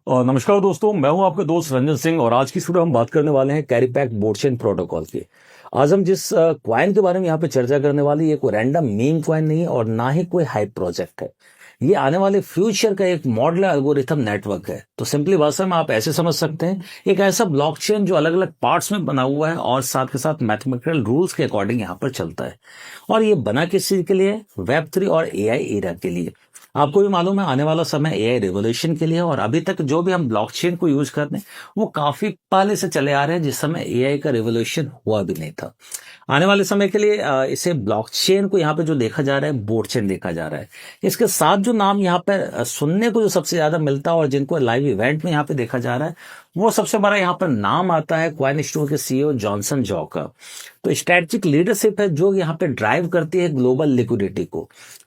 और नमस्कार दोस्तों, मैं हूं आपका दोस्त रंजन सिंह और आज की वीडियो हम बात करने वाले हैं कैरीपैक बोर्डचेन प्रोटोकॉल की। आज हम जिस क्वाइन के बारे में यहाँ पे चर्चा करने वाली, ये कोई रैंडम मीम क्वाइन नहीं है और ना ही कोई हाइप प्रोजेक्ट है। ये आने वाले फ्यूचर का एक मॉडल एल्गोरिथम नेटवर्क है। तो सिंपली भाषा में आप ऐसे समझ सकते हैं, एक ऐसा ब्लॉकचेन जो अलग अलग पार्ट्स में बना हुआ है और साथ के साथ मैथमेटिकल रूल्स के अकॉर्डिंग यहाँ पर चलता है। और ये बना किस चीज के लिए? वेब3 और एआई एरा के लिए। आपको भी मालूम है, आने वाला समय एआई रिवोल्यूशन के लिए है और अभी तक जो भी हम ब्लॉकचेन को यूज कर रहे हैं वो काफी पहले से चले आ रहे हैं, जिस समय एआई का रिवोल्यूशन हुआ भी नहीं था। आने वाले समय के लिए इसे ब्लॉकचेन को यहाँ पे जो देखा जा रहा है, बोर्डचेन देखा जा रहा है। इसके साथ जो नाम यहाँ पे सुनने को जो सबसे ज्यादा मिलता है और जिनको लाइव इवेंट में यहाँ पे देखा जा रहा है, वो सबसे बड़ा यहाँ पर नाम आता है क्वाइन स्टोर के सीईओ जॉनसन जॉ का। तो स्ट्रेटेजिक लीडरशिप है जो यहाँ पे ड्राइव करती है ग्लोबल लिक्विडिटी को।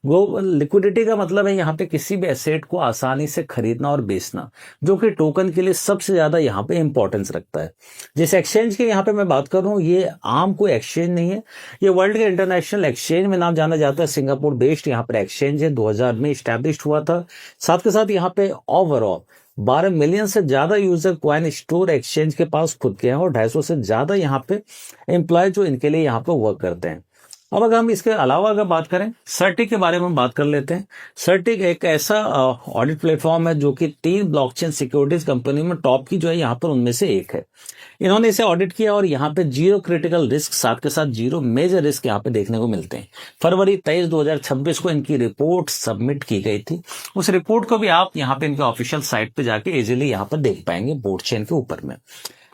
ग्लोबल लिक्विडिटी का मतलब है यहाँ पे किसी भी एसेट को आसानी से खरीदना और बेचना, जो कि टोकन के लिए सबसे ज्यादा यहाँ पे इंपॉर्टेंस रखता है। जिस एक्सचेंज की यहाँ पे मैं बात कर रहा हूँ, ये आम कोई एक्सचेंज नहीं है। ये वर्ल्ड के इंटरनेशनल एक्सचेंज में नाम जाना जाता है। सिंगापुर बेस्ड यहाँ पर एक्सचेंज है, 2000 में स्टैब्लिश हुआ था। साथ के साथ यहाँ पे ओवरऑल 12 मिलियन से ज्यादा यूजर क्वाइन स्टोर एक्सचेंज के पास खुद के हैं और 250 से ज्यादा यहाँ पे एम्प्लॉय जो इनके लिए यहाँ पे वर्क करते हैं। अब अगर हम इसके अलावा अगर बात करें, सर्टिक के बारे में बात कर लेते हैं। सर्टिक एक ऐसा ऑडिट प्लेटफॉर्म है जो कि 3 ब्लॉकचेन सिक्योरिटीज कंपनी में टॉप की जो है यहाँ पर उनमें से एक है। इन्होंने इसे ऑडिट किया और यहाँ पे 0 क्रिटिकल रिस्क, साथ के साथ 0 मेजर रिस्क यहाँ पे देखने को मिलते हैं। फरवरी 23, 2026 को इनकी रिपोर्ट सबमिट की गई थी। उस रिपोर्ट को भी आप यहाँ पे इनके ऑफिशियल साइट पे जाके इजीली यहाँ पर देख पाएंगे बोर्डचेन के ऊपर में।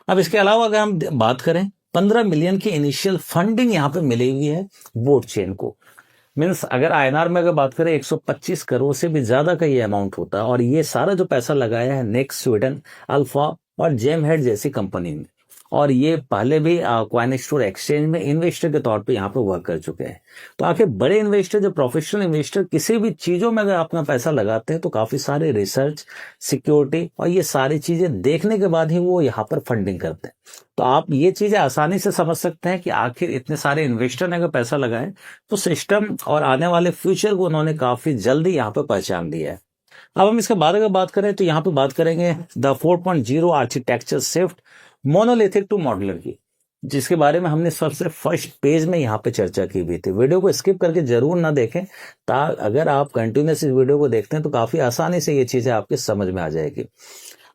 अब इसके अलावा अगर हम बात करें, 15 मिलियन की इनिशियल फंडिंग यहाँ पे मिली हुई है बोर्डचेन को। मीन्स अगर आईएनआर में अगर बात करें, 125 करोड़ से भी ज्यादा का ये अमाउंट होता है और ये सारा जो पैसा लगाया है नेक्स्ट, स्वीडन, अल्फा और जेम हेड जैसी कंपनी में। और ये पहले भी क्वाइन स्टोर एक्सचेंज में इन्वेस्टर के तौर पे यहाँ पे वर्क कर चुके हैं। तो आखिर बड़े इन्वेस्टर, जो प्रोफेशनल इन्वेस्टर किसी भी चीजों में अगर अपना पैसा लगाते हैं तो काफी सारे रिसर्च, सिक्योरिटी और ये सारी चीजें देखने के बाद ही वो यहाँ पर फंडिंग करते हैं। तो आप ये चीजें आसानी से समझ सकते हैं कि आखिर इतने सारे इन्वेस्टर ने अगर पैसा लगाए तो सिस्टम और आने वाले फ्यूचर को उन्होंने काफी जल्दी यहाँ पे पहचान लिया है। अब हम इसके बाद अगर बात करें तो यहाँ पे बात करेंगे the 4.0 architecture shift monolithic to modular की, जिसके बारे में हमने सबसे फर्स्ट पेज में यहाँ पे चर्चा की हुई थी। वीडियो को स्किप करके जरूर ना देखें, अगर आप कंटिन्यूस इस वीडियो को देखते हैं तो काफी आसानी से ये चीजें आपके समझ में आ जाएगी।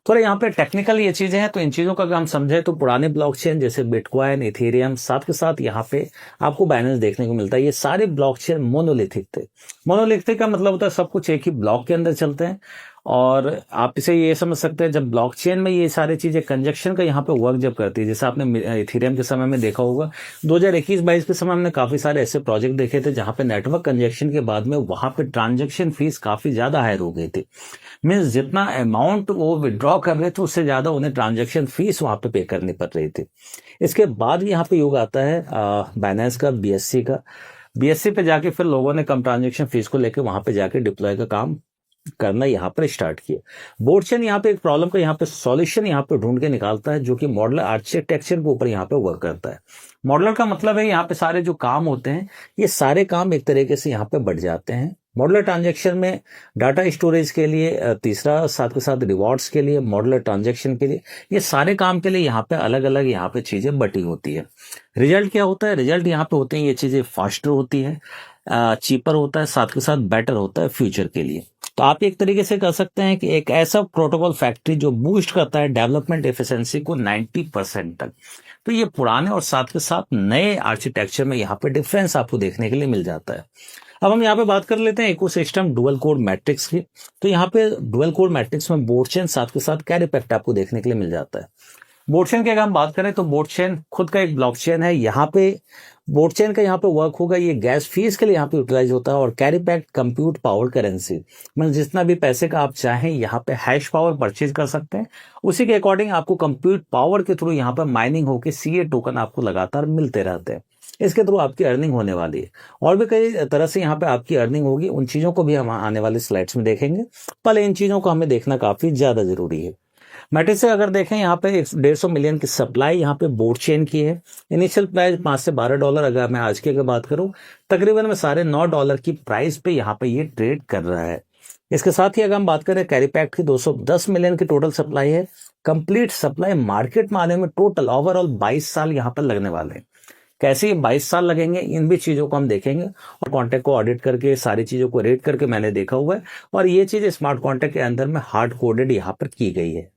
थोड़ा यहाँ पे टेक्निकल ये चीजें हैं, तो इन चीजों का अगर हम समझे तो पुराने ब्लॉकचेन जैसे बिटकॉइन, इथेरियम, साथ के साथ यहाँ पे आपको बाइनेंस देखने को मिलता है, ये सारे ब्लॉकचेन मोनोलिथिक थे। मोनोलिथिक का मतलब होता है सब कुछ एक ही ब्लॉक के अंदर चलते हैं। और आप इसे ये समझ सकते हैं, जब ब्लॉकचेन में ये सारी चीजें कंजक्शन का यहाँ पे वर्क जब करती है, जैसे आपने इथेरियम के समय में देखा होगा, 2021-22 के समय हमने काफी सारे ऐसे प्रोजेक्ट देखे थे जहां पे नेटवर्क कंजक्शन के बाद में वहां पे ट्रांजेक्शन फीस काफी ज्यादा हायर हो गई थी। मीन्स जितना अमाउंट वो विड्रॉ कर रहे थे उससे ज्यादा उन्हें ट्रांजेक्शन फीस वहां पे करनी पड़ रही थी। इसके बाद यहाँ पे युग आता है बाइनेंस का, बीएससी का। बीएससी पे जाके फिर लोगों ने कम ट्रांजेक्शन फीस को लेकर वहां पे जाके डिप्लॉय का काम करना यहाँ पर स्टार्ट किया। बोर्डचेन यहाँ पे एक प्रॉब्लम का यहाँ पे सॉल्यूशन यहाँ पे ढूंढ के निकालता है, जो कि मॉडलर आर्किटेक्चर के ऊपर यहाँ पे वर्क करता है। मॉडलर का मतलब है यहाँ पे सारे जो काम होते हैं, ये सारे काम एक तरीके से यहाँ पे बढ़ जाते हैं। मॉडलर ट्रांजैक्शन में डाटा स्टोरेज के लिए, तीसरा साथ के साथ रिवॉर्ड्स के लिए, मॉडलर ट्रांजैक्शन के लिए, ये सारे काम के लिए यहाँ पे अलग अलग यहाँ पे चीजें बटी होती है। रिजल्ट क्या होता है? रिजल्ट यहाँ पे होते हैं, ये चीजें फास्टर होती है, चीपर होता है, साथ के साथ बेटर होता है फ्यूचर के लिए। तो आप एक तरीके से कह सकते हैं कि एक ऐसा प्रोटोकॉल फैक्ट्री जो बूस्ट करता है डेवलपमेंट एफिशिएंसी को 90% तक। तो ये पुराने और साथ के साथ नए आर्किटेक्चर में यहाँ पे डिफरेंस आपको देखने के लिए मिल जाता है। अब हम यहाँ पे बात कर लेते हैं इकोसिस्टम डुअल कोड मैट्रिक्स की। तो यहाँ पे डुअल कोड मैट्रिक्स में बोर्डचेन साथ के साथ कैरीपैक्ट आपको देखने के लिए मिल जाता है। बोर्डचेन की अगर हम बात करें तो बोर्डचेन खुद का एक ब्लॉकचेन है। यहाँ पे बोर्डचेन का यहाँ पे वर्क होगा, ये गैस फीस के लिए यहाँ पे यूटिलाइज होता है। और कैरीपैक्ट कंप्यूट पावर करेंसी, मतलब जितना भी पैसे का आप चाहें यहाँ पे हैश पावर परचेज कर सकते हैं। उसी के अकॉर्डिंग आपको कंप्यूट पावर के थ्रू यहाँ पर माइनिंग होकर सीए टोकन आपको लगातार मिलते रहते हैं। इसके थ्रू आपकी अर्निंग होने वाली है और भी कई तरह से यहाँ पे आपकी अर्निंग होगी। उन चीजों को भी हम आने वाले स्लाइड्स में देखेंगे। पहले इन चीजों को हमें देखना काफी ज्यादा जरूरी है। मैट्रिक्स से अगर देखें, यहाँ पे 150 मिलियन की सप्लाई यहाँ पे बोर्डचेन की है। इनिशियल प्राइस $5 से $12। अगर मैं आज की अगर बात करूं, तकरीबन में $9.5 की प्राइस पे यहाँ पे ये ट्रेड कर रहा है। इसके साथ ही अगर हम बात करें कैरी पैक की 210 मिलियन की टोटल सप्लाई है। कंप्लीट सप्लाई मार्केट में आने में टोटल ओवरऑल 22 साल यहाँ पर लगने वाले हैं। कैसे ये 22 साल लगेंगे, इन भी चीजों को हम देखेंगे और कॉन्ट्रैक्ट को ऑडिट करके सारी चीजों को रेट करके मैंने देखा हुआ है और ये चीज स्मार्ट कॉन्ट्रैक्ट के अंदर में हार्ड कोडेड यहाँ पर की गई है।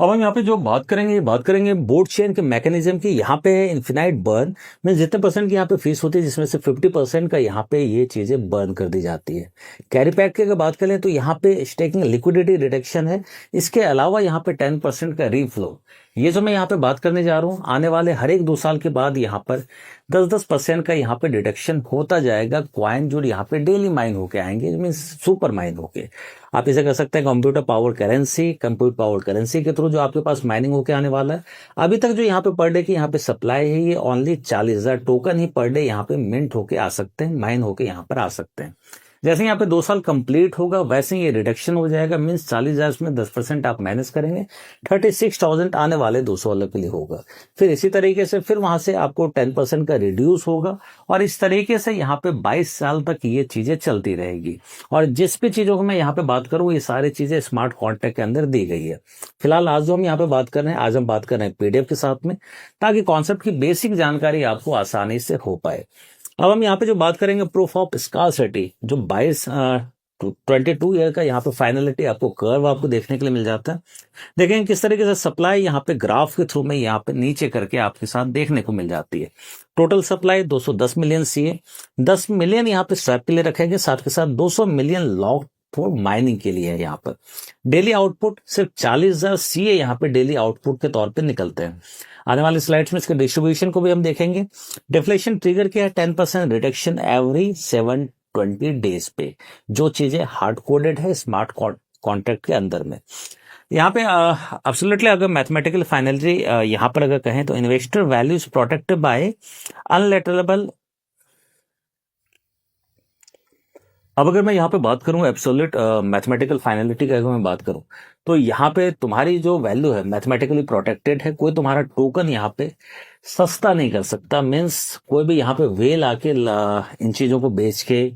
अब हम यहाँ पे जो बात करेंगे, बात करेंगे बोर्ड चेन के मैकेनिज्म की। यहाँ पे है इन्फिनाइट बर्न में जितने परसेंट की यहाँ पे फीस होती है, जिसमें से 50% का यहाँ पे ये चीजें बर्न कर दी जाती है। कैरी पैक की अगर बात करें तो यहाँ पे स्टेकिंग लिक्विडिटी रिडक्शन है। इसके अलावा यहाँ पे 10% का रीफ्लो, ये जो मैं यहाँ पे बात करने जा रहा हूँ, आने वाले हर एक 2 साल के बाद यहाँ पर 10% का यहाँ पे डिडक्शन होता जाएगा क्वाइन जो यहाँ पे डेली माइन होके आएंगे, मीन सुपर माइन होके। आप इसे कर सकते हैं कंप्यूटर पावर करेंसी के थ्रू जो आपके पास माइनिंग होके आने वाला है। अभी तक जो यहाँ पे पर डे की यहाँ पे सप्लाई है, ये ओनली 40,000 टोकन ही पर डे यहाँ पे मिंट होके आ सकते हैं, माइन होके यहाँ पर आ सकते हैं। जैसे यहाँ पे 2 साल कंप्लीट होगा वैसे ही ये रिडक्शन हो जाएगा, मीन्स 40,000 में 10% आप माइनस करेंगे, 36,000 आने वाले 200 वाले के लिए होगा। फिर इसी तरीके से फिर वहां से आपको 10% का रिड्यूस होगा और इस तरीके से यहाँ पे 22 साल तक ये चीजें चलती रहेगी। और जिस भी चीजों को मैं यहाँ पे बात करूँ, ये सारी चीजें स्मार्ट कॉन्ट्रैक्ट के अंदर दी गई है। फिलहाल आज जो हम यहाँ पे बात कर रहे हैं, आज हम बात कर रहे हैं पीडीएफ के साथ में, ताकि कॉन्सेप्ट की बेसिक जानकारी आपको आसानी से हो पाए। अब हम यहाँ पे जो बात करेंगे प्रूफ ऑफ स्कार्सिटी, जो 22 ईयर का यहाँ पे फाइनलिटी आपको कर्व आपको देखने के लिए मिल जाता है। देखेंगे किस तरीके से सप्लाई यहाँ पे ग्राफ के थ्रू में यहाँ पे नीचे करके आपके साथ देखने को मिल जाती है। Total supply 210 million CA, 10 million यहाँ पे स्वैप के लिए रखेंगे, साथ के साथ 200 मिलियन लॉक फॉर माइनिंग के लिए है। यहाँ पर डेली आउटपुट सिर्फ 40,000 सीए यहाँ पे डेली आउटपुट के तौर पे निकलते हैं। आने वाले स्लाइड्स में इसके डिस्ट्रीब्यूशन को भी हम देखेंगे। डिफ्लेशन ट्रिगर किया है 10% रिडक्शन एवरी 720 डेज पे, जो चीजें हार्ड कोडेड है स्मार्ट कॉन्ट्रैक्ट के अंदर में। यहाँ पे एब्सोल्युटली अगर मैथमेटिकल फाइनलिटी यहाँ पर अगर कहें तो investor value is protected by unalterable. अब अगर मैं यहाँ पे बात करूं एब्सोल्यूट मैथमेटिकल फाइनलिटी की अगर मैं बात करूं, तो यहाँ पे तुम्हारी जो वैल्यू है मैथमेटिकली प्रोटेक्टेड है। कोई तुम्हारा टोकन यहाँ पे सस्ता नहीं कर सकता, मीन्स कोई भी यहाँ पे वेल आके इन चीजों को बेच के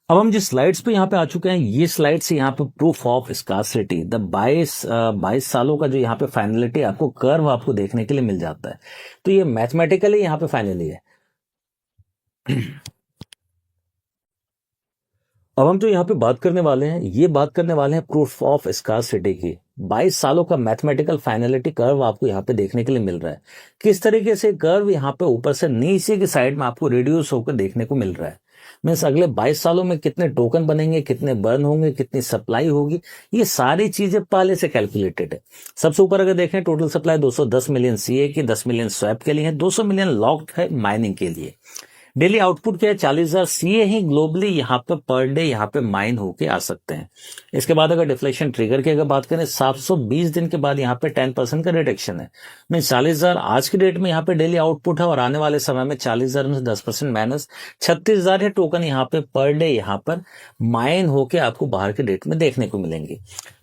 अब हम जिस स्लाइड्स पे यहाँ पे आ चुके हैं, ये स्लाइड्स यहाँ पे प्रूफ ऑफ स्कार्सिटी, द 22 सालों का जो यहाँ पे फाइनलिटी आपको कर्व आपको देखने के लिए मिल जाता है। तो ये मैथमेटिकली यहाँ पे फाइनली है। अब हम जो यहाँ पे बात करने वाले हैं, ये बात करने वाले हैं प्रूफ ऑफ स्कार्सिटी की। 22 सालों का मैथमेटिकल फाइनलिटी कर्व आपको यहाँ पे देखने के लिए मिल रहा है। किस तरीके से कर्व यहाँ पे ऊपर से नीचे की साइड में आपको रिड्यूस होकर देखने को मिल रहा है। मीन्स अगले 22 सालों में कितने टोकन बनेंगे, कितने बर्न होंगे, कितनी सप्लाई होगी, ये सारी चीजें पहले से कैलकुलेटेड है। सबसे ऊपर अगर देखें, टोटल सप्लाई 210 मिलियन सीए की, 10 मिलियन स्वैप के लिए है, 200 मिलियन लॉक्ड है माइनिंग के लिए। डेली आउटपुट क्या है, 40,000 सीए ही ग्लोबली यहाँ पे पर डे यहाँ पे माइन होके आ सकते हैं। इसके बाद अगर डिफ्लेशन ट्रिगर की अगर बात करें, 720 दिन के बाद यहाँ पे 10% का रिडक्शन है। मीन 40,000 आज की डेट में यहाँ पे डेली आउटपुट है और आने वाले समय में 40,000 में से 10% माइनस 36,000 है टोकन यहाँ पे पर डे यहाँ पर माइन होके आपको बाहर के डेट में देखने को मिलेंगे।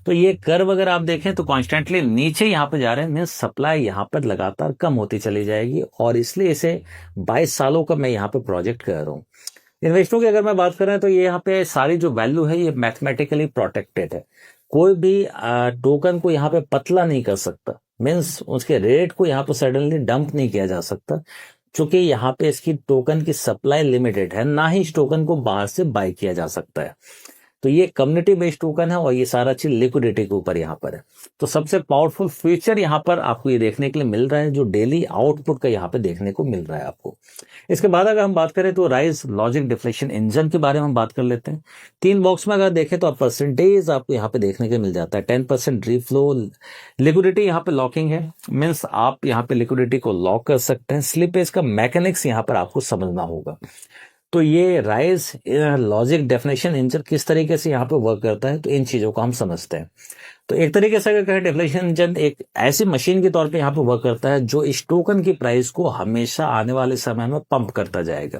तो ये कर्व अगर आप देखें तो कॉन्स्टेंटली नीचे यहाँ पे जा रहे हैं, मीन सप्लाई यहाँ पर लगातार कम होती चली जाएगी और इसलिए इसे 22 सालों का मैं यहाँ पे प्रोजेक्ट कर रहा हूँ। इन्वेस्टरों की अगर मैं बात कर रहा हूँ तो ये यहाँ पे सारी जो वैल्यू है ये मैथमेटिकली प्रोटेक्टेड है। कोई भी टोकन को यहाँ पे पतला नहीं कर सकता, मीन्स उसके रेट को यहाँ पे सडनली डंप नहीं किया जा सकता, क्योंकि यहाँ पे इसकी टोकन की सप्लाई लिमिटेड है, ना ही इस टोकन को बाहर से बाय किया जा सकता है। तो ये कम्युनिटी बेस्ड टोकन है और ये सारा चीज लिक्विडिटी के ऊपर यहाँ पर है। तो सबसे पावरफुल फीचर यहाँ पर आपको ये देखने के लिए मिल रहा है, जो डेली आउटपुट का यहाँ पे देखने को मिल रहा है आपको। इसके बाद अगर हम बात करें तो राइज लॉजिक डिफ्लेशन इंजन के बारे में हम बात कर लेते हैं। 3 बॉक्स में अगर देखें तो परसेंटेज आपको यहाँ पे देखने के मिल जाता है। 10% रीफ्लो, लिक्विडिटी यहाँ पे लॉकिंग है, मीन्स आप यहाँ पे लिक्विडिटी को लॉक कर सकते हैं। स्लिपेज का मैकेनिक्स यहाँ पर आपको समझना होगा। तो ये राइज लॉजिक डेफिनेशन इंजन किस तरीके से यहाँ पे वर्क करता है, तो इन चीजों को हम समझते हैं। तो एक तरीके से अगर कहें डिफ्लेशन इंजन एक ऐसी मशीन के तौर पे यहाँ पे वर्क करता है जो इस टोकन की प्राइस को हमेशा आने वाले समय में पंप करता जाएगा।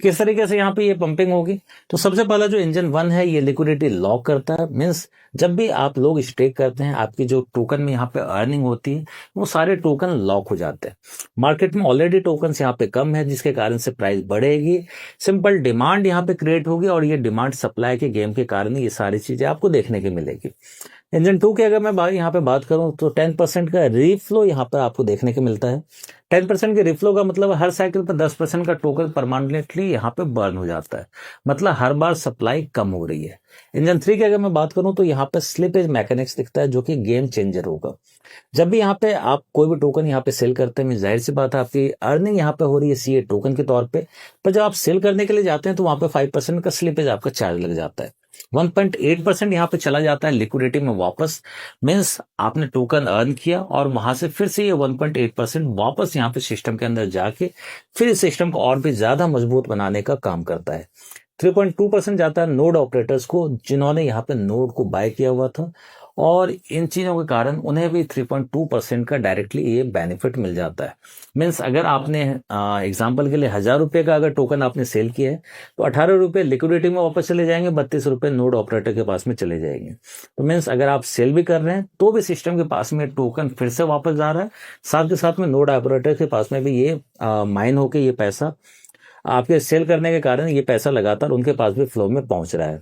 किस तरीके से यहाँ पे ये पंपिंग होगी? तो सबसे पहला जो इंजन वन है ये लिक्विडिटी लॉक करता है। मीन्स जब भी आप लोग स्टेक करते हैं आपकी जो टोकन में यहाँ पे अर्निंग होती है वो सारे टोकन लॉक हो जाते हैं। मार्केट में ऑलरेडी टोकन यहाँ पे कम है जिसके कारण से प्राइस बढ़ेगी। सिंपल डिमांड यहाँ पे क्रिएट होगी और ये डिमांड सप्लाई के गेम के कारण ये सारी चीजें आपको देखने की मिलेगी। इंजन टू की अगर मैं यहाँ पे बात करूं तो 10% का रीफ्लो यहाँ पर आपको देखने को मिलता है। 10% के रिफ्लो का मतलब हर साइकिल पर 10% का टोकन परमानेंटली यहाँ पे बर्न हो जाता है, मतलब हर बार सप्लाई कम हो रही है। इंजन थ्री की अगर मैं बात करूं तो यहाँ पे स्लिपेज मैकेनिक्स दिखता है जो कि गेम चेंजर होगा। जब भी यहाँ पे आप कोई भी टोकन यहाँ पे सेल करते हैं, जाहिर सी बात है आपकी अर्निंग यहाँ पे हो रही है सीए टोकन के तौर पे, पर जब आप सेल करने के लिए जाते हैं तो वहां पे 5% का स्लिपेज आपका चार्ज लग जाता है। 1.8% यहाँ पे चला जाता है लिक्विडिटी में वापस। मीन्स आपने टोकन अर्न किया और वहां से फिर से ये 1.8% वापस यहाँ पे सिस्टम के अंदर जाके फिर इस सिस्टम को और भी ज्यादा मजबूत बनाने का काम करता है। 3.2% जाता है नोड ऑपरेटर्स को जिन्होंने यहाँ पे नोड को बाय किया हुआ था और इन चीजों के कारण उन्हें भी 3.2% का डायरेक्टली ये बेनिफिट मिल जाता है। मीन्स अगर आपने एग्जांपल के लिए 1000 रुपए का अगर टोकन आपने सेल किया है तो 18 रुपए लिक्विडिटी में वापस चले जाएंगे, 32 रुपए नोड ऑपरेटर के पास में चले जाएंगे। तो मीन्स अगर आप सेल भी कर रहे हैं तो भी सिस्टम के पास में टोकन फिर से वापस जा रहा है, साथ के साथ में नोड ऑपरेटर के पास में भी ये माइन होकर ये पैसा आपके सेल करने के कारण ये पैसा लगातार उनके पास भी फ्लो में पहुंच रहा है।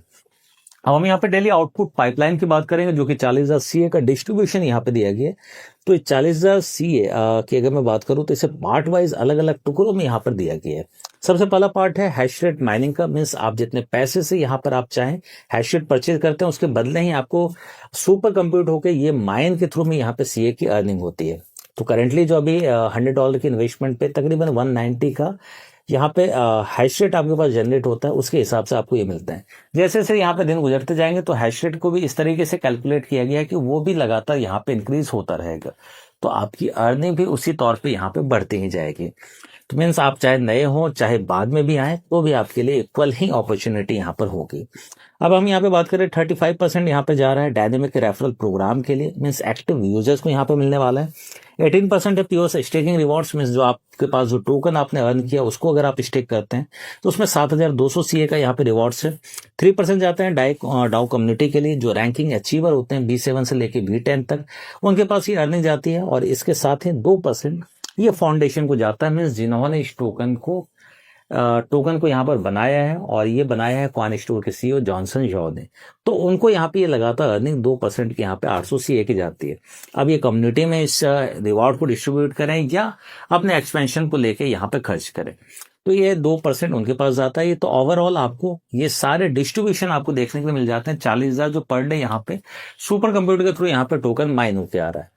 अब हम यहाँ पे डेली आउटपुट पाइपलाइन की बात करेंगे जो कि 40,000 सीए का डिस्ट्रीब्यूशन यहाँ पे दिया गया है। तो 40,000 सीए की अगर मैं बात करूँ तो इसे पार्ट वाइज अलग अलग टुकड़ों में यहाँ पर दिया गया है। सबसे पहला पार्ट है हैश रेट माइनिंग का। मीन्स आप जितने पैसे से यहाँ पर आप चाहें हैश रेट परचेज करते हैं उसके बदले ही आपको सुपर कंप्यूट होकर ये माइन के थ्रू में यहाँ पे सीए की अर्निंग होती है। तो करेंटली जो अभी $100 की इन्वेस्टमेंट पे तकरीबन 190 का यहाँ पे हैश रेट आपके पास जनरेट होता है, उसके हिसाब से आपको ये मिलता है। जैसे जैसे यहाँ पे दिन गुजरते जाएंगे तो हैश रेट को भी इस तरीके से कैलकुलेट किया गया है कि वो भी लगातार यहाँ पे इंक्रीज होता रहेगा, तो आपकी अर्निंग भी उसी तौर पे यहाँ पे बढ़ती ही जाएगी। तो मीन्स आप चाहे नए हो चाहे बाद में भी आए तो भी आपके लिए इक्वल ही अपॉर्चुनिटी यहाँ पर होगी। अब हम यहाँ पे बात करें 35% यहाँ पे जा रहा है डायनेमिक रेफरल प्रोग्राम के लिए। मीन्स एक्टिव यूजर्स को यहाँ पे मिलने वाला है। 18% है प्योर स्टेकिंग रिवॉर्ड्स। मीन्स जो आपके पास जो टोकन आपने अर्न किया उसको अगर आप स्टेक करते हैं तो उसमें 7,200 सीए का यहाँ पे रिवॉर्ड्स है। 3% जाते हैं डाउ कम्युनिटी के लिए जो रैंकिंग अचीवर होते हैं B7 से लेके B10 तक, उनके पास ये अर्निंग जाती है। और इसके साथ ही 2% ये फाउंडेशन को जाता है। मीन्स जिन्होंने इस टोकन को यहाँ पर बनाया है और ये बनाया है क्वान स्टोर के सीईओ जॉनसन जॉ ने, तो उनको यहाँ पे ये लगातार अर्निंग 2% की यहाँ पे 800 सीए की जाती है। अब ये कम्युनिटी में इस रिवॉर्ड को डिस्ट्रीब्यूट करें या अपने एक्सपेंशन को लेके यहाँ पे खर्च करें, तो ये 2% उनके पास जाता है। तो ओवरऑल आपको ये सारे डिस्ट्रीब्यूशन आपको देखने के लिए मिल जाते हैं। 40,000 जो पर डे यहाँ पे सुपर कंप्यूटर के थ्रू यहाँ पे टोकन माइन होके आ रहा है।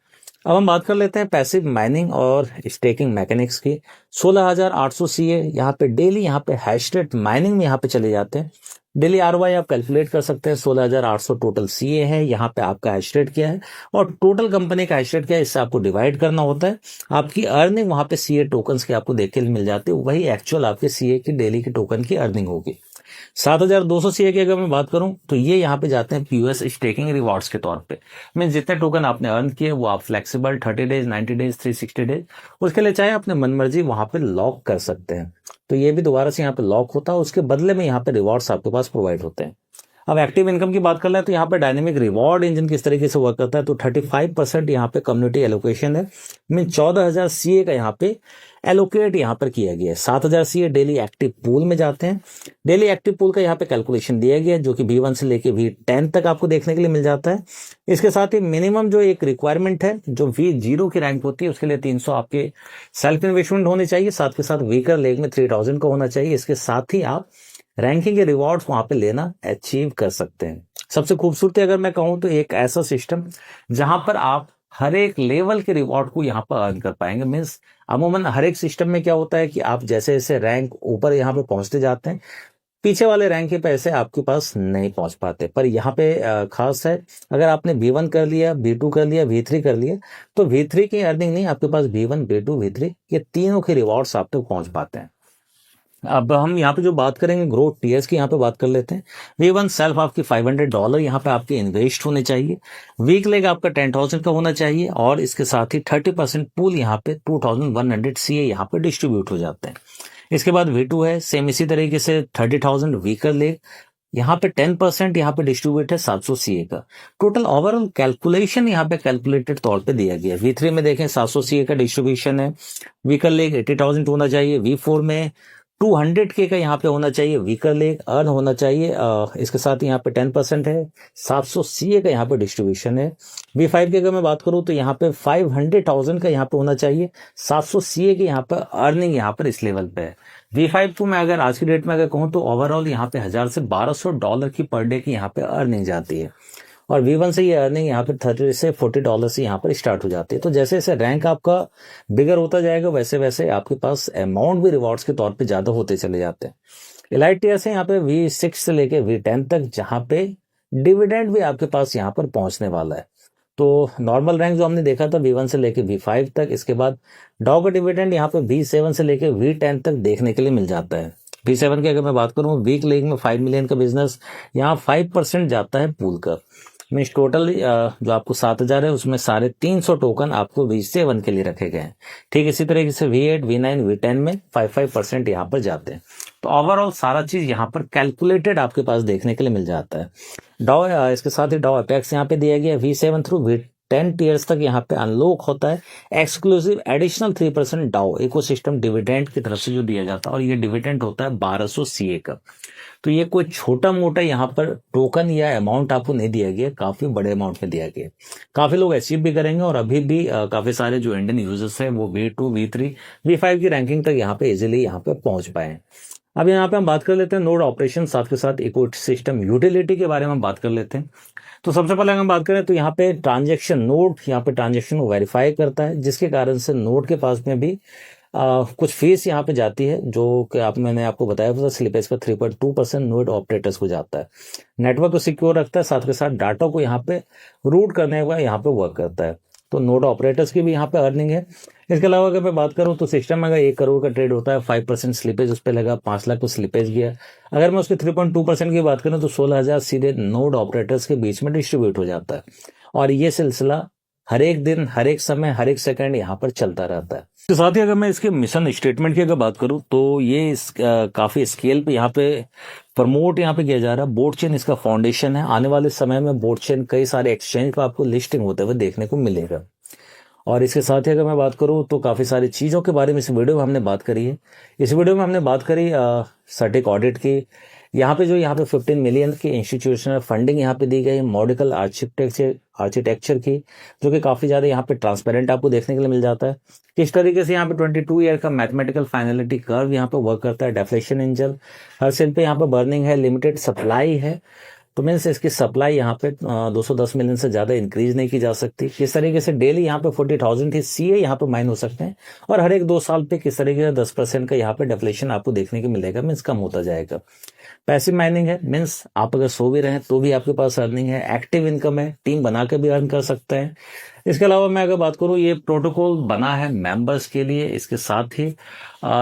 अब हम बात कर लेते हैं पैसिव माइनिंग और स्टेकिंग मैकेनिक्स की। 16,800 सीए यहाँ पे डेली यहाँ पे हैश रेट माइनिंग में यहाँ पे चले जाते हैं। डेली आरवाई आप कैलकुलेट कर सकते हैं। 16,800 टोटल सीए है, यहाँ पे आपका हैश रेट क्या है और टोटल कंपनी का हैश रेट क्या है, इससे आपको डिवाइड करना होता है। आपकी अर्निंग वहां पे सीए टोकन्स की आपको देख के मिल जाती है, वही एक्चुअल आपके सीए की डेली की टोकन की अर्निंग होगी। 7,200 सीए की अगर मैं बात करूं तो ये यहाँ पे जाते हैं पीयूएस स्टेकिंग रिवॉर्ड्स के तौर पे। मीन जितने टोकन आपने अर्न किए वो आप फ्लेक्सिबल 30 डेज, 90 डेज, 360 डेज उसके लिए चाहे अपने मनमर्जी वहां पे लॉक कर सकते हैं। तो ये भी दोबारा से यहाँ पे लॉक होता है, उसके बदले में यहाँ पे रिवॉर्ड्स आपके पास प्रोवाइड होते हैं। अब एक्टिव इनकम की बात कर लें तो यहाँ पे डायनेमिक रिवॉर्ड इंजन किस तरीके से वर्क करता है। तो 35% यहाँ पे कम्युनिटी एलोकेशन है। मीन 14,000 सीए का यहाँ पे एलोकेट यहाँ पर किया गया है। 7,000 सीए डेली एक्टिव पूल में जाते हैं। डेली एक्टिव पूल का यहाँ पे कैलकुलेशन दिया गया है जो कि B1 से लेके B10 तक आपको देखने के लिए मिल जाता है। इसके साथ ही मिनिमम जो एक रिक्वायरमेंट है जो V0 की रैंक होती है उसके लिए 300 आपके सेल्फ इन्वेस्टमेंट होने चाहिए, साथ के साथ वीकर लेग में 3,000 का होना चाहिए। इसके साथ ही आप रैंकिंग के रिवॉर्ड्स वहां पे लेना अचीव कर सकते हैं। सबसे खूबसूरती अगर मैं कहूं तो एक ऐसा सिस्टम जहां पर आप हर एक लेवल के रिवॉर्ड को यहाँ पर अर्न कर पाएंगे। मीन्स अमूमन हर एक सिस्टम में क्या होता है कि आप जैसे जैसे रैंक ऊपर यहाँ पे पहुंचते जाते हैं पीछे वाले रैंक के पैसे आपके पास नहीं पहुंच पाते, पर यहाँ पे खास है अगर आपने B1 कर लिया, B2 कर लिया, V3 कर लिया तो V3 की अर्निंग नहीं, आपके पास B1, B2, V3 ये तीनों के रिवॉर्ड्स आप तक पहुंच पाते हैं। अब हम यहाँ पे जो बात करेंगे ग्रोथ टीयर्स की, यहाँ पे बात कर लेते हैं। V1 सेल्फ आपकी $500 यहाँ पे आपके इन्वेस्ट होने चाहिए। वीक लेग आपका 10,000 का होना चाहिए और इसके साथ ही 30% पूल यहाँ पे 2,100 CA यहाँ पे डिस्ट्रीब्यूट हो जाते हैं। इसके बाद V2 है सेम इसी तरीके से 30,000 वीकर लेग, यहाँ पे 10% यहाँ पे डिस्ट्रीब्यूट है 700 CA का। टोटल ओवरऑल कैलकुलेशन यहाँ पे कैलकुलेटेड तौर पे दिया गया है। V3 में देखें 700 CA का डिस्ट्रीब्यूशन है, वीकर लेग 80,000 होना चाहिए। V4 में 200K का यहाँ पे होना चाहिए वीकर लेग अर्न होना चाहिए। इसके साथ यहाँ पे 10% है, 700 CA का यहाँ पे डिस्ट्रीब्यूशन है। V5 की अगर मैं बात करूँ तो यहाँ पे 500,000 का यहाँ पे होना चाहिए, 700 CA की यहाँ पे अर्निंग यहाँ पर इस लेवल पे है। V5 को मैं अगर आज की डेट में अगर कहूँ तो ओवरऑल यहाँ पे $1,000 से $1,200 की पर डे की यहाँ पे अर्निंग जाती है और V1 से ये अर्निंग यहाँ पे $30 से $40 से यहाँ पर स्टार्ट हो जाती है। तो जैसे जैसे रैंक आपका बिगर होता जाएगा वैसे वैसे आपके पास अमाउंट भी रिवॉर्ड्स के तौर पे ज्यादा होते चले जाते हैं। एलाइट टीयर से यहाँ पे V6 से लेके V10 तक जहाँ पे डिविडेंड भी आपके पास यहाँ पर पहुंचने वाला है। तो नॉर्मल रैंक जो हमने देखा था V1 से लेके V5 तक, इसके बाद डाउ का डिविडेंड यहाँ पे V7 से लेके V10 तक देखने के लिए मिल जाता है। V7 की अगर मैं बात करूँ वीक लेग में 5 मिलियन का बिजनेस, यहाँ 5% जाता है पूल का। मीन्स टोटल जो आपको 7,000 है उसमें 350 टोकन आपको V7 के लिए रखे गए हैं। ठीक इसी तरीके से V8, V9, V10 में 5% यहाँ पर जाते हैं। तो ओवरऑल सारा चीज यहाँ पर कैलकुलेटेड आपके पास देखने के लिए मिल जाता है। डाउ इसके साथ ही डाउ अपेक्स यहाँ पे दिया गया V7 थ्रू V10 टीयर्स तक यहाँ पे अनलॉक होता है एक्सक्लूसिव एडिशनल 3% डाउ इकोसिस्टम डिविडेंड की तरफ से जो दिया जाता है और ये डिविडेंड होता है 1200 CA का। तो ये कोई छोटा मोटा यहाँ पर टोकन या अमाउंट आपको नहीं दिया गया, काफी बड़े अमाउंट में दिया गया। काफी लोग अचीव भी करेंगे और अभी भी काफी सारे जो इंडियन यूजर्स हैं वो V2, V3, V5 की रैंकिंग तक यहाँ पे इजीली यहाँ पे पहुंच पाए हैं। अब यहाँ पे हम बात कर लेते हैं नोड ऑपरेशन, साथ के साथ इकोसिस्टम यूटिलिटी के बारे में हम बात कर लेते हैं। तो सबसे पहले हम बात करें तो यहाँ पे ट्रांजेक्शन नोड यहाँ पे ट्रांजेक्शन को वेरीफाई करता है, जिसके कारण से नोड के पास में भी कुछ फीस यहाँ पे जाती है जो कि मैंने आपको बताया था स्लिपेज का 3.2% नोड ऑपरेटर्स को जाता है। नेटवर्क को सिक्योर रखता है, साथ के साथ डाटा को यहाँ पे रूट करने का यहाँ पे वर्क करता है। तो नोड ऑपरेटर्स की भी यहाँ पे अर्निंग है। इसके अलावा अगर मैं बात करूँ तो सिस्टम में अगर 1 करोड़ का ट्रेड होता है 5% स्लिपेज उस पर लगा, 5 लाख को स्लिपेज गया। अगर मैं उसके 3.2% की बात करूँ तो 16,000 सीधे नोड ऑपरेटर्स के बीच में डिस्ट्रीब्यूट हो जाता है और ये सिलसिला हर एक दिन, हर एक समय, हर एक सेकंड यहाँ पर चलता रहता है। इसके साथ ही अगर मैं इसके मिशन स्टेटमेंट की अगर बात करूं तो ये काफी स्केल पे यहाँ पे प्रमोट यहाँ पे किया जा रहा है। बोर्ड चेन इसका फाउंडेशन है। आने वाले समय में बोर्ड चेन कई सारे एक्सचेंज पर आपको लिस्टिंग होते हुए देखने को मिलेगा। और इसके साथ ही अगर मैं बात करूं तो काफी सारी चीजों के बारे में इस वीडियो में हमने बात करी है। इस वीडियो में हमने बात करी सर्टिक ऑडिट की। यहाँ पे 15 मिलियन की इंस्टीट्यूशनल फंडिंग यहाँ पे दी गई है मॉडिकल आर्किटेक्चर की, जो कि काफी ज्यादा यहाँ पे ट्रांसपेरेंट आपको देखने के लिए मिल जाता है। किस तरीके से यहाँ पे 22 ईयर का मैथमेटिकल फाइनलिटी कर्व यहाँ पे वर्क करता है। डेफ्लेशन इंजन हर सेल पे यहाँ पे बर्निंग है, लिमिटेड सप्लाई है, तो मीन्स इसकी सप्लाई यहाँ पे 210 मिलियन से ज्यादा इंक्रीज नहीं की जा सकती। किस तरीके से डेली यहाँ पे 40,000 ही CA यहाँ पे माइन हो सकते हैं और हर एक 2 साल पे किस तरीके से 10% का यहाँ पे डेफ्लेशन आपको देखने को मिलेगा, मीन्स कम होता जाएगा। पैसिव माइनिंग है, मीन्स आप अगर सो भी रहे तो भी आपके पास अर्निंग है। एक्टिव इनकम है, टीम बना के भी अर्न कर सकते हैं। इसके अलावा मैं अगर बात करूं ये प्रोटोकॉल बना है मेंबर्स के लिए, इसके साथ ही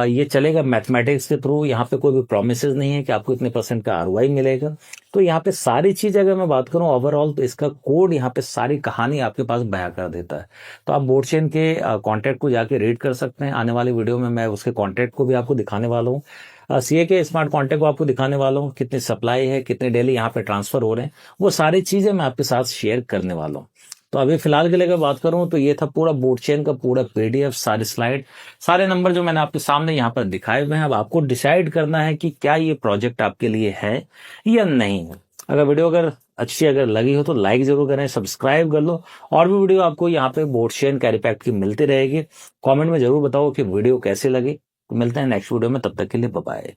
ये चलेगा मैथमेटिक्स के थ्रू। यहाँ पे कोई भी प्रोमिसेस नहीं है कि आपको इतने % का ROI मिलेगा। तो यहाँ पे सारी चीज अगर मैं बात करूं ओवरऑल तो इसका कोड यहाँ पे सारी कहानी आपके पास बयां कर देता है। तो आप बोर्ड चेन के कॉन्टैक्ट को जाके रीड कर सकते हैं। आने वाली वीडियो में मैं उसके कॉन्टैक्ट को भी आपको दिखाने वाला हूँ। CA के स्मार्ट कॉन्टैक्ट को आपको दिखाने वाला हूँ, कितनी सप्लाई है, कितने डेली यहाँ पे ट्रांसफर हो रहे हैं, वो सारी चीजें मैं आपके साथ शेयर करने वाला हूँ। तो अभी फिलहाल के लिए अगर बात करूं तो ये था पूरा बोर्ड चेन का पूरा PDF, सारे स्लाइड, सारे नंबर जो मैंने आपके सामने यहाँ पर दिखाए हुए हैं। अब आपको डिसाइड करना है कि क्या ये प्रोजेक्ट आपके लिए है या नहीं है। अगर वीडियो अच्छी लगी हो तो लाइक जरूर करें, सब्सक्राइब कर लो और भी वीडियो आपको यहाँ पे बोर्ड चेन कैरी पैक की मिलती रहेगी। कॉमेंट में जरूर बताओ कि वीडियो कैसे लगी। तो मिलते हैं नेक्स्ट वीडियो में, तब तक के लिए बाय बाय।